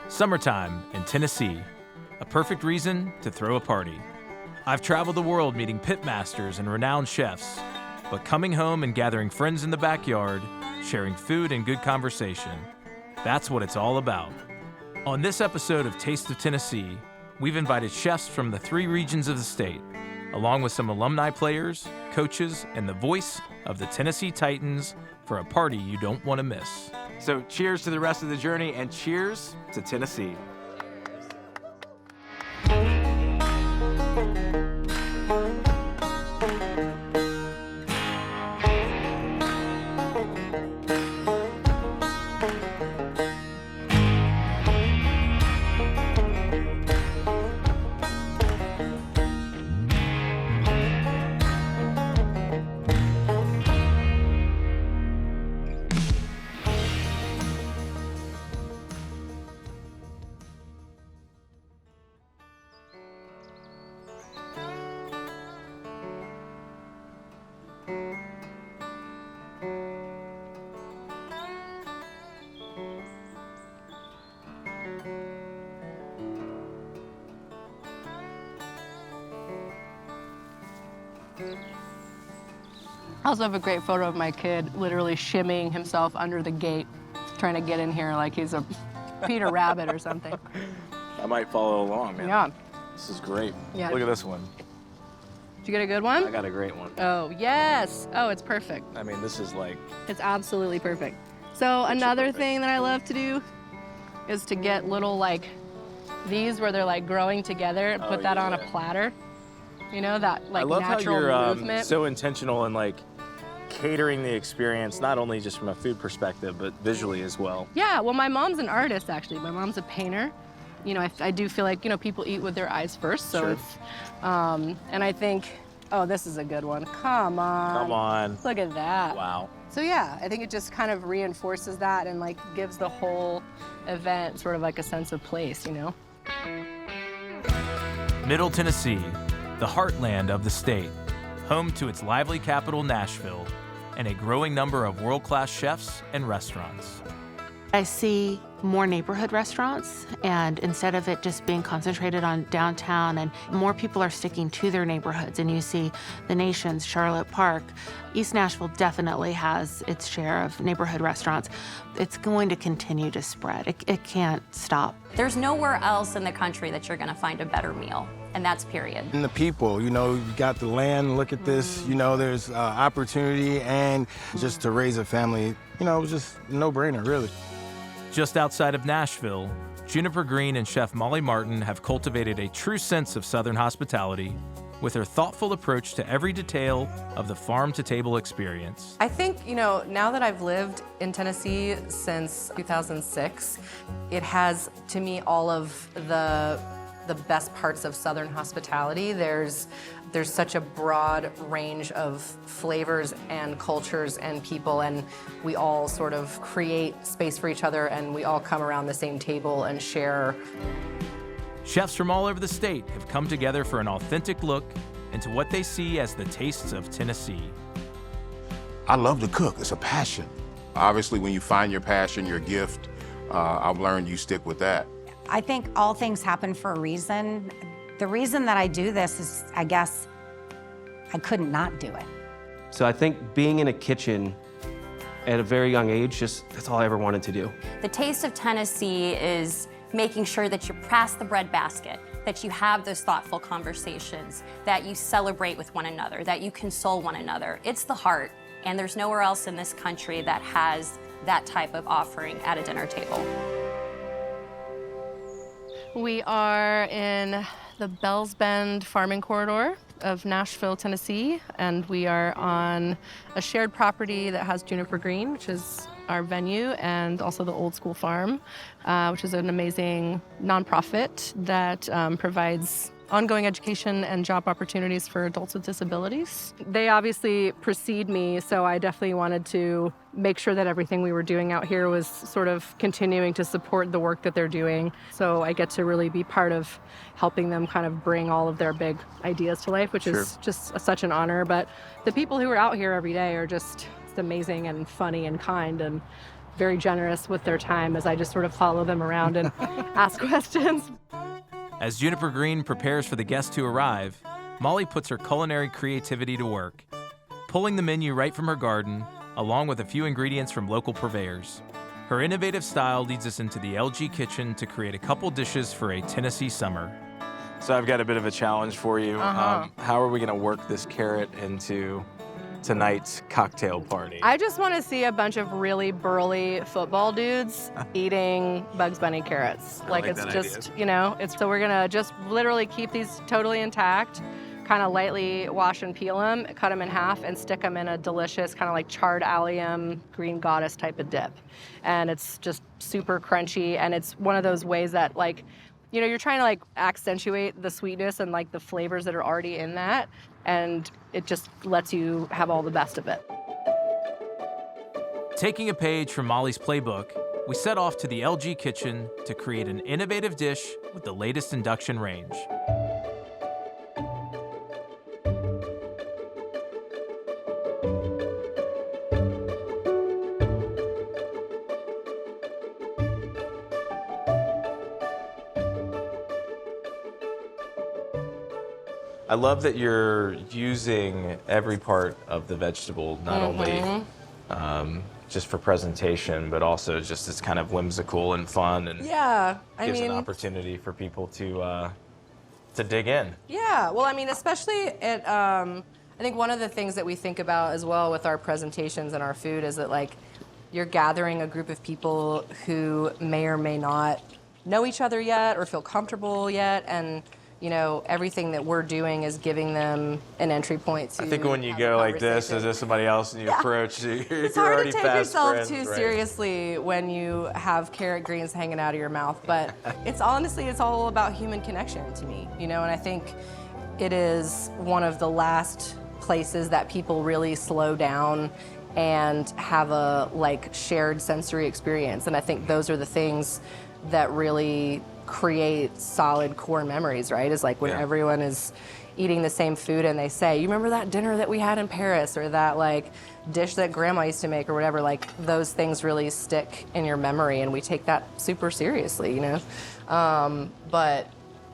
Summertime in Tennessee, a perfect reason to throw a party. I've traveled the world meeting pitmasters and renowned chefs, but coming home and gathering friends in the backyard, sharing food and good conversation, that's what it's all about. On this episode of Taste of Tennessee, we've invited chefs from the 3 regions of the state, along with some alumni players, coaches, and the voice of the Tennessee Titans for a party you don't want to miss. So cheers to the rest of the journey and cheers to Tennessee. I also have a great photo of my kid literally shimmying himself under the gate, trying to get in here like he's a Peter Rabbit or something. I might follow along, man. Yeah. This is great. Yeah. Look at this one. Did you get a good one? I got a great one. Oh, yes. Oh, it's perfect. I mean, this is like... It's absolutely perfect. So another thing that I love to do is to get little like these where they're like growing together and put that on a platter. You know, that like natural movement. I love how you're so intentional in like catering the experience, not only just from a food perspective, but visually as well. Yeah, well, my mom's an artist, actually. My mom's a painter. You know, I do feel like, you know, people eat with their eyes first. So sure. it's, and I think, oh, this is a good one. Come on. Come on. Look at that. Wow. So yeah, I think it just kind of reinforces that and like gives the whole event sort of like a sense of place, you know? Middle Tennessee, the heartland of the state, home to its lively capital, Nashville, and a growing number of world-class chefs and restaurants. I see more neighborhood restaurants, and instead of it just being concentrated on downtown, and more people are sticking to their neighborhoods, and you see the Nations, Charlotte Park. East Nashville definitely has its share of neighborhood restaurants. It's going to continue to spread. It can't stop. There's nowhere else in the country that you're gonna find a better meal, and that's period. And the people, you know, you got the land, look at this, you know, there's opportunity, and just to raise a family, you know, it was just a no-brainer, really. Just outside of Nashville, Juniper Green and Chef Molly Martin have cultivated a true sense of Southern hospitality with her thoughtful approach to every detail of the farm-to-table experience. I think, you know, now that I've lived in Tennessee since 2006, it has, to me, all of the best parts of Southern hospitality. There's such a broad range of flavors and cultures and people, and we all sort of create space for each other, and we all come around the same table and share. Chefs from all over the state have come together for an authentic look into what they see as the tastes of Tennessee. I love to cook. It's a passion. Obviously, when you find your passion, your gift, I've learned you stick with that. I think all things happen for a reason. The reason that I do this is, I guess, I couldn't not do it. So I think being in a kitchen at a very young age, that's all I ever wanted to do. The Taste of Tennessee is making sure that you pass the bread basket, that you have those thoughtful conversations, that you celebrate with one another, that you console one another. It's the heart, and there's nowhere else in this country that has that type of offering at a dinner table. We are in the Bells Bend farming corridor of Nashville, Tennessee, and we are on a shared property that has Juniper Green, which is our venue, and also the Old School Farm, which is an amazing nonprofit that provides ongoing education and job opportunities for adults with disabilities. They obviously precede me, so I definitely wanted to make sure that everything we were doing out here was sort of continuing to support the work that they're doing. So I get to really be part of helping them kind of bring all of their big ideas to life, which is just such an honor. But the people who are out here every day are just amazing and funny and kind, and very generous with their time as I just sort of follow them around and ask questions. As Juniper Green prepares for the guests to arrive, Molly puts her culinary creativity to work, pulling the menu right from her garden, along with a few ingredients from local purveyors. Her innovative style leads us into the LG kitchen to create a couple dishes for a Tennessee summer. So I've got a bit of a challenge for you. How are we gonna work this carrot into tonight's cocktail party? I just want to see a bunch of really burly football dudes eating Bugs Bunny carrots. like It's that just, so we're gonna just literally keep these totally intact, kind of lightly wash and peel them, cut them in half, and stick them in a delicious kind of like charred allium green goddess type of dip. And it's just super crunchy, and it's one of those ways that you're trying to accentuate the sweetness and the flavors that are already in that, and it just lets you have all the best of it. Taking a page from Molly's playbook, we set off to the LG kitchen to create an innovative dish with the latest induction range. I love that you're using every part of the vegetable, not only just for presentation, but also just it's kind of whimsical and fun, and gives an opportunity for people to dig in. Yeah, well, especially I think one of the things that we think about as well with our presentations and our food is that you're gathering a group of people who may or may not know each other yet or feel comfortable yet, and everything that we're doing is giving them an entry point to. I think when you go like this, as if somebody else and you approach, you're it's already hard to take fast yourself friends, too right? seriously when you have carrot greens hanging out of your mouth. But it's all about human connection to me, and I think it is one of the last places that people really slow down and have a shared sensory experience. And I think those are the things that really create solid core memories, right? Is when everyone is eating the same food and they say, you remember that dinner that we had in Paris, or that dish that grandma used to make, or whatever, those things really stick in your memory, and we take that super seriously, but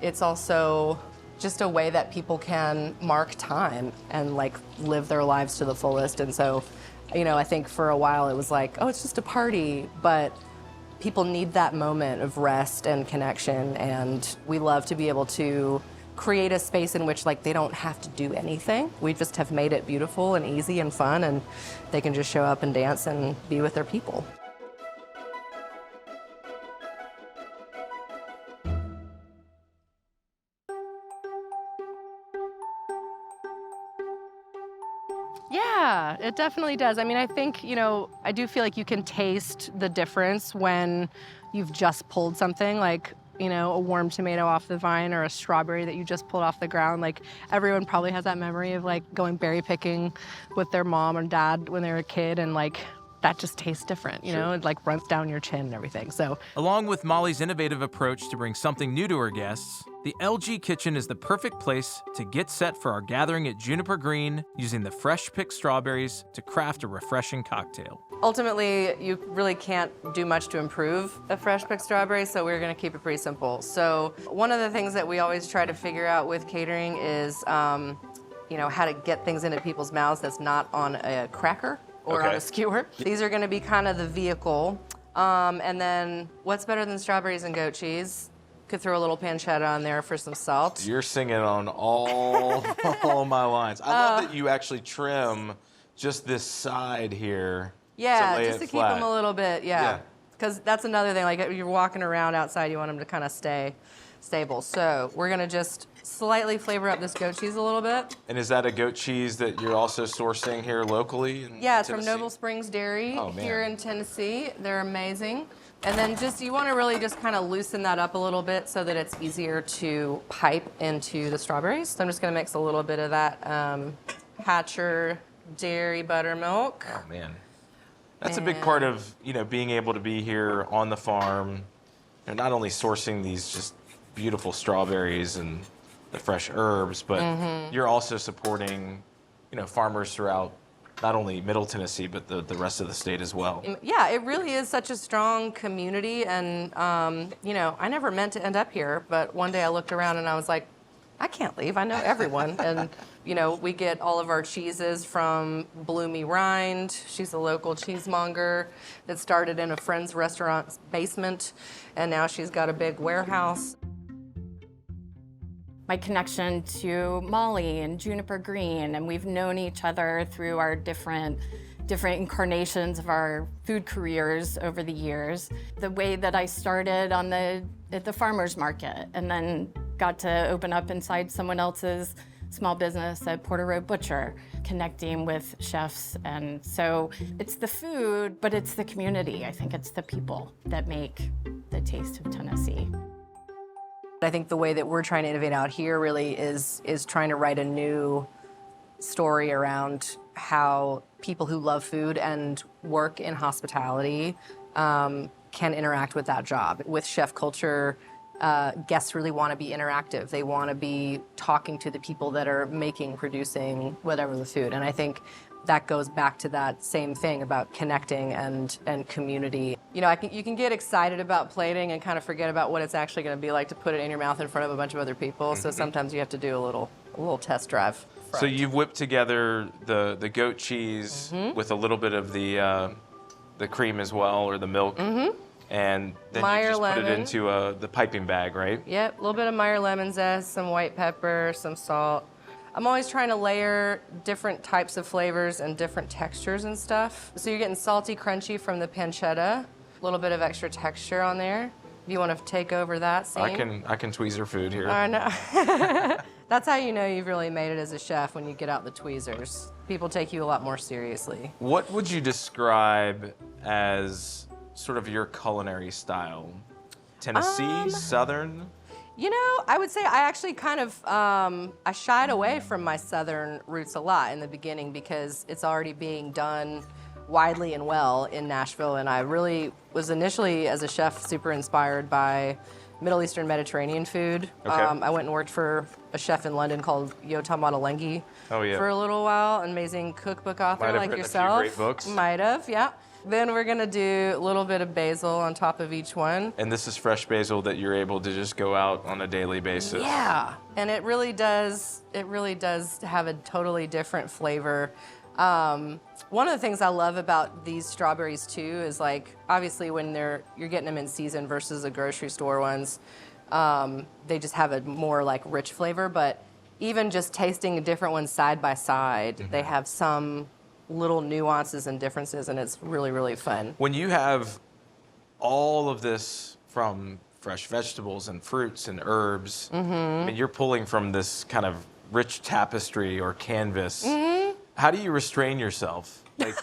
it's also just a way that people can mark time and live their lives to the fullest. And so, I think for a while it was oh, it's just a party, but people need that moment of rest and connection, and we love to be able to create a space in which they don't have to do anything. We just have made it beautiful and easy and fun, and they can just show up and dance and be with their people. Yeah, it definitely does. I think, I do feel like you can taste the difference when you've just pulled something a warm tomato off the vine or a strawberry that you just pulled off the ground. Everyone probably has that memory of going berry picking with their mom and dad when they were a kid, and that just tastes different, it runs down your chin and everything. So, along with Molly's innovative approach to bring something new to her guests, the LG kitchen is the perfect place to get set for our gathering at Juniper Green, using the fresh picked strawberries to craft a refreshing cocktail. Ultimately, you really can't do much to improve a fresh picked strawberry, so we're gonna keep it pretty simple. So one of the things that we always try to figure out with catering is how to get things into people's mouths that's not on a cracker or on a skewer. These are gonna be kind of the vehicle. And then what's better than strawberries and goat cheese? Could throw a little pancetta on there for some salt. You're singing on all my lines. I love that you actually trim just this side here. Yeah, to just to keep them a little bit, because that's another thing. If you're walking around outside, you want them to kind of stay stable. So we're gonna just slightly flavor up this goat cheese a little bit. And is that a goat cheese that you're also sourcing here locally in Yeah, it's Tennessee? from Noble Springs Dairy Oh, man. here in Tennessee. They're amazing. And then you want to really just kind of loosen that up a little bit so that it's easier to pipe into the strawberries. So I'm just going to mix a little bit of that Hatcher dairy buttermilk. Oh, man. That's a big part of, being able to be here on the farm. You're not only sourcing these just beautiful strawberries and the fresh herbs, but you're also supporting, farmers throughout not only Middle Tennessee, but the rest of the state as well. Yeah, it really is such a strong community, and you know, I never meant to end up here, but one day I looked around and I was like, I can't leave. I know everyone. And you know, we get all of our cheeses from Bloomy Rind. She's a local cheesemonger that started in a friend's restaurant's basement, and now she's got a big warehouse. My connection to Molly and Juniper Green, and we've known each other through our different incarnations of our food careers over the years. The way that I started at the farmer's market and then got to open up inside someone else's small business at Porter Road Butcher, connecting with chefs. And so it's the food, but it's the community. I think it's the people that make the taste of Tennessee. I think the way that we're trying to innovate out here really is trying to write a new story around how people who love food and work in hospitality can interact with that job. With chef culture, guests really want to be interactive. They want to be talking to the people that are producing whatever the food. And I think that goes back to that same thing about connecting and community. You know, you can get excited about plating and kind of forget about what it's actually going to be like to put it in your mouth in front of a bunch of other people. So sometimes you have to do a little test drive. So you've whipped together the goat cheese with a little bit of the cream as well, or the milk. And then Meyer you just lemon. put it into the piping bag, right? Yep, a little bit of Meyer lemon zest, some white pepper, some salt. I'm always trying to layer different types of flavors and different textures and stuff. So you're getting salty, crunchy from the pancetta, a little bit of extra texture on there. If you want to take over that scene. I can tweezer food here. I know. That's how you know you've really made it as a chef, when you get out the tweezers. People take you a lot more seriously. What would you describe as sort of your culinary style? Tennessee, Southern? You know, I would say I actually kind of, I shied away from my Southern roots a lot in the beginning because it's already being done widely and well in Nashville. And I really was initially, as a chef, super inspired by Middle Eastern Mediterranean food. Okay. I went and worked for a chef in London called Yotam Ottolenghi for a little while. An amazing cookbook author Might have like written yourself. a few great books. Might have, yeah. Then we're gonna do a little bit of basil on top of each one. And this is fresh basil that you're able to just go out on a daily basis. Yeah, and it really does have a totally different flavor. One of the things I love about these strawberries too is, like, obviously when you're getting them in season versus the grocery store ones, they just have a more like rich flavor. But even just tasting different ones side by side, they have some little nuances and differences, and it's really, really fun. When you have all of this from fresh vegetables and fruits and herbs, I mean, you're pulling from this kind of rich tapestry or canvas. How do you restrain yourself? Like,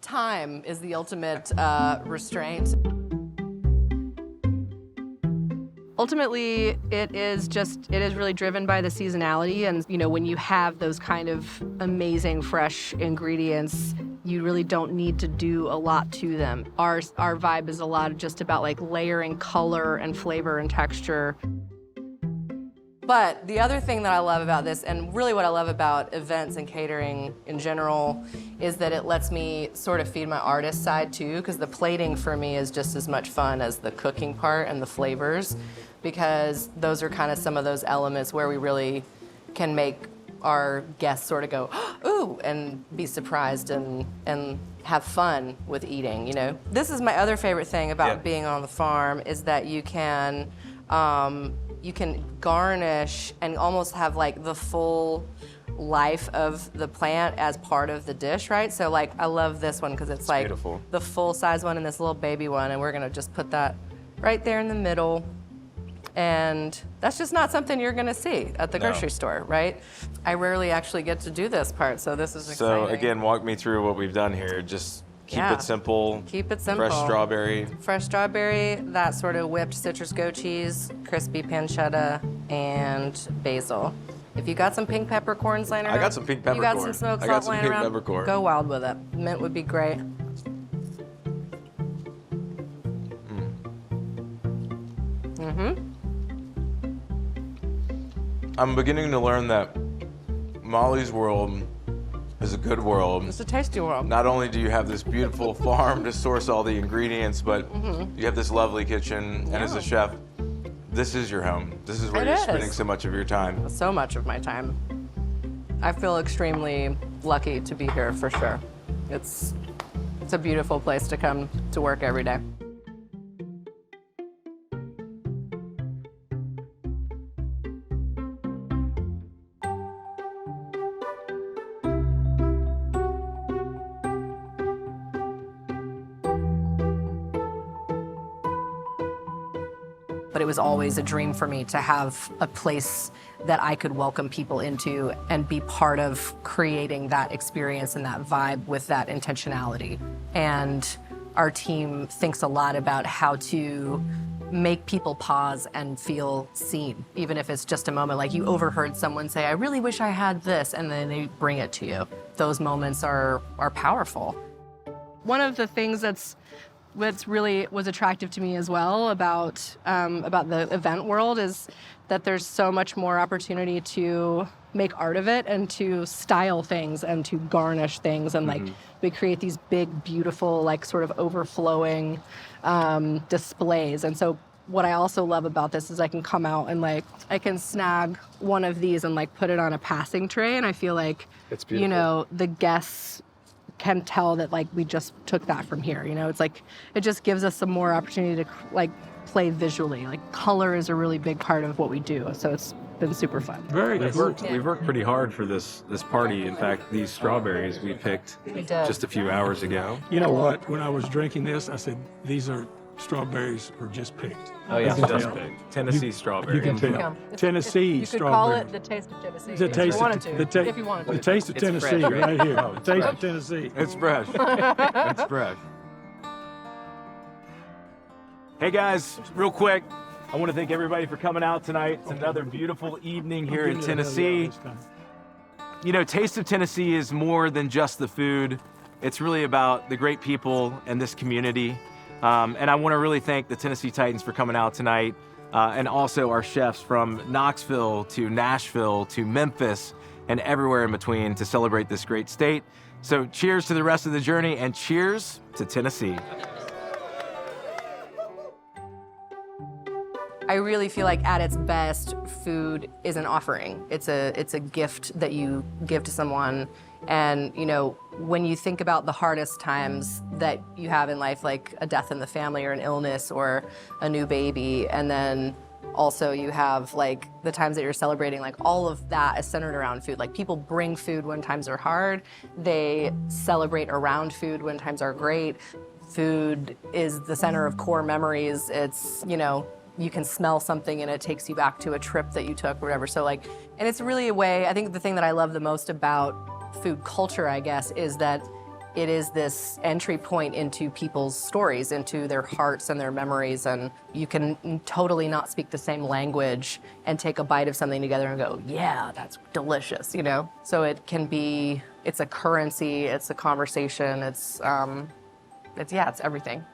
Time is the ultimate restraint. Ultimately, it is really driven by the seasonality, and you know, when you have those kind of amazing fresh ingredients, you really don't need to do a lot to them. Our vibe is a lot just about like layering color and flavor and texture. But the other thing that I love about this, and really what I love about events and catering in general, is that it lets me sort of feed my artist side too, because the plating for me is just as much fun as the cooking part and the flavors, because those are kind of some of those elements where we really can make our guests sort of go, ooh, and be surprised and have fun with eating, you know? This is my other favorite thing about being on the farm, is that you can garnish and almost have like the full life of the plant as part of the dish, right? So like, I love this one because it's like beautiful. The full size one and this little baby one, and we're gonna just put that right there in the middle. And that's just not something you're gonna see at the grocery store, right? I rarely actually get to do this part, so this is exciting. so again, walk me through what we've done here. Just keep it simple. Keep it simple. Fresh strawberry. Fresh strawberry, that sort of whipped citrus goat cheese, crispy pancetta, and basil. If you got some pink peppercorns laying around, I got some pink peppercorn. You got some smoked I got salt some laying pink around, peppercorn. go wild with it. Mint would be great. I'm beginning to learn that Molly's World is a good world. It's a tasty world. Not only do you have this beautiful farm to source all the ingredients, but you have this lovely kitchen, and as a chef, this is your home. This is where you're spending so much of your time. So much of my time. I feel extremely lucky to be here for sure. It's a beautiful place to come to work every day. But it was always a dream for me to have a place that I could welcome people into and be part of creating that experience and that vibe with that intentionality. And our team thinks a lot about how to make people pause and feel seen, even if it's just a moment like you overheard someone say, I really wish I had this, and then they bring it to you. Those moments are powerful. One of the things what's really was attractive to me as well about the event world is that there's so much more opportunity to make art of it and to style things and to garnish things, and like we create these big, beautiful, like sort of overflowing displays. And so what I also love about this is I can come out and like I can snag one of these and like put it on a passing tray, and I feel like you know the guests can tell that like we just took that from here. You know, it's like it just gives us some more opportunity to like play visually. Like color is a really big part of what we do, so it's been super fun. Very good. We've worked pretty hard for this party. In fact, these strawberries we picked just a few hours ago. You know what? When I was drinking this, I said, these strawberries are just picked. Oh yeah, just picked. Tennessee strawberry. You can tell. Tennessee strawberry. You could call it the taste of Tennessee. The taste if you wanted to. The taste of Tennessee right here. The taste of Tennessee. It's fresh. It's fresh. Hey guys, real quick, I want to thank everybody for coming out tonight. It's another beautiful evening here in Tennessee. You know, Taste of Tennessee is more than just the food. It's really about the great people and this community. And I want to really thank the Tennessee Titans for coming out tonight, and also our chefs from Knoxville to Nashville to Memphis and everywhere in between to celebrate this great state. So cheers to the rest of the journey, and cheers to Tennessee. I really feel like at its best, food is an offering. It's a gift that you give to someone. And you know, when you think about the hardest times that you have in life, like a death in the family or an illness or a new baby, and then also you have like the times that you're celebrating, like all of that is centered around food. Like people bring food when times are hard. They celebrate around food when times are great. Food is the center of core memories. It's, you know, you can smell something and it takes you back to a trip that you took or whatever. So like, and it's really a way, I think the thing that I love the most about food culture, I guess, is that it is this entry point into people's stories, into their hearts and their memories, and you can totally not speak the same language and take a bite of something together and go, yeah, that's delicious, you know? So it can be, it's a currency, it's a conversation, it's everything.